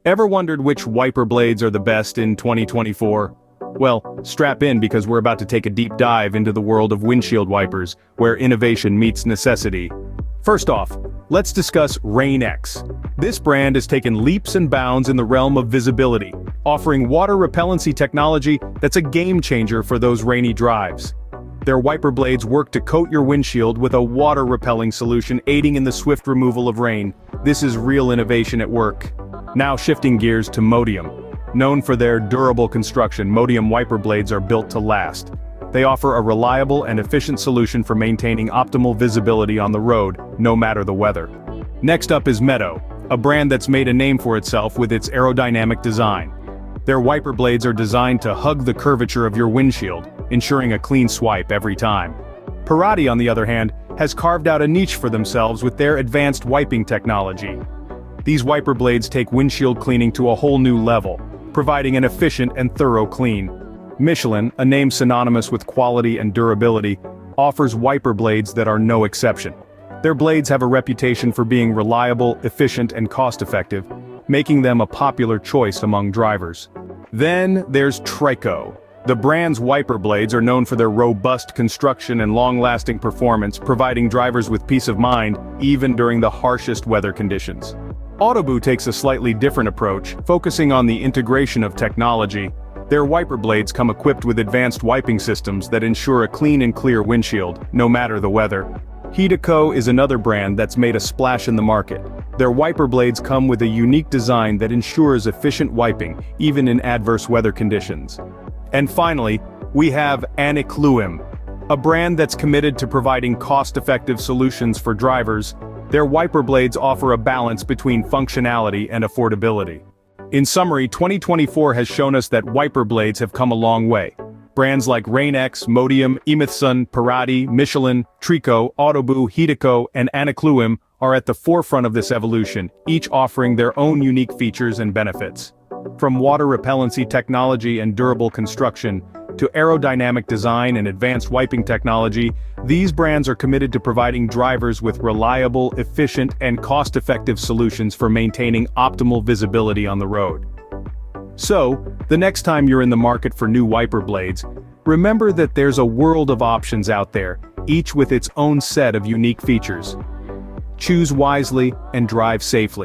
Ever wondered which wiper blades are the best in 2024? Well, strap in because we're about to take a deep dive into the world of windshield wipers, where innovation meets necessity. First off, let's discuss Rain-X. This brand has taken leaps and bounds in the realm of visibility, offering water repellency technology that's a game changer for those rainy drives. Their wiper blades work to coat your windshield with a water-repelling solution aiding in the swift removal of rain. This is real innovation at work. Now shifting gears to Modium. Known for their durable construction, Modium wiper blades are built to last. They offer a reliable and efficient solution for maintaining optimal visibility on the road, no matter the weather. Next up is Meadow, a brand that's made a name for itself with its aerodynamic design. Their wiper blades are designed to hug the curvature of your windshield, ensuring a clean swipe every time. Parati, on the other hand, has carved out a niche for themselves with their advanced wiping technology. These wiper blades take windshield cleaning to a whole new level, providing an efficient and thorough clean. Michelin, a name synonymous with quality and durability, offers wiper blades that are no exception. Their blades have a reputation for being reliable, efficient, and cost-effective, making them a popular choice among drivers. Then there's Trico. The brand's wiper blades are known for their robust construction and long-lasting performance, providing drivers with peace of mind even during the harshest weather conditions. Autoboo takes a slightly different approach, focusing on the integration of technology. Their wiper blades come equipped with advanced wiping systems that ensure a clean and clear windshield, no matter the weather. Hitaco is another brand that's made a splash in the market. Their wiper blades come with a unique design that ensures efficient wiping, even in adverse weather conditions. And finally, we have Anicluim, a brand that's committed to providing cost-effective solutions for drivers. Their wiper blades offer a balance between functionality and affordability. In summary, 2024 has shown us that wiper blades have come a long way. Brands like Rain-X, Modium, Imithsun, Parati, Michelin, Trico, Autoboo, Hitaco, and Anicluim are at the forefront of this evolution, each offering their own unique features and benefits. From water repellency technology and durable construction, to aerodynamic design and advanced wiping technology, these brands are committed to providing drivers with reliable, efficient, and cost-effective solutions for maintaining optimal visibility on the road. So, the next time you're in the market for new wiper blades, remember that there's a world of options out there, each with its own set of unique features. Choose wisely and drive safely.